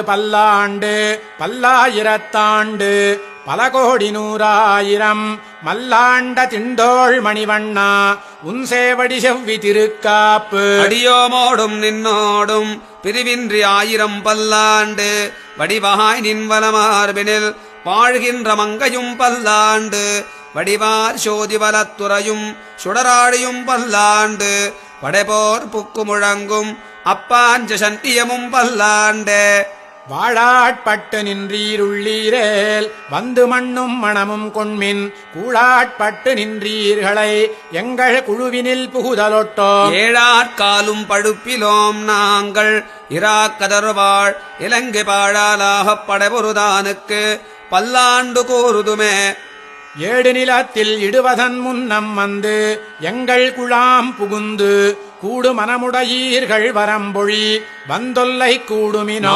பல்லாண்டு பல்லாயிரத்தாண்டு பல கோடி நூறாயிரம் மல்லாண்ட திண்டோள் மணிவண்ணா உன் சேவடி செவ்வி திருக்காப்பு அடியோமோடும் நின்னோடும் பிரிவின்றி 1000 பல்லாண்டு வடிவாய் நின்வலமார்பினில் வாழ்கின்ற மங்கையும் பல்லாண்டு வடிவார் சோதிவலத்துறையும் சுடராடியும் பல்லாண்டு படைபோர் புக்கு முழங்கும் அப்பாஞ்ச சண்டியமும் பல்லாண்டே வாழாட்பட்டு நின்றீருள்ளீரேல் வந்து மண்ணும் மணமும் கொண்மின் கூழாட்பட்டு நின்றீர்களை எங்கள் குழுவினில் புகுதலொட்டோம் ஏழாற்காலும் படுப்பிலோம் நாங்கள் இராக்கதர்வாள் இலங்கை பாழாலாகப் படைபொருதானுக்கு பல்லாண்டு கூறுதுமே ஏடு நிலத்தில் இடுவதன் முன்னம் வந்து எங்கள் குழாம் புகுந்து கூடு மனமுடையீர்கள் வரம்பொழி வந்தொல்லை கூடுமினோ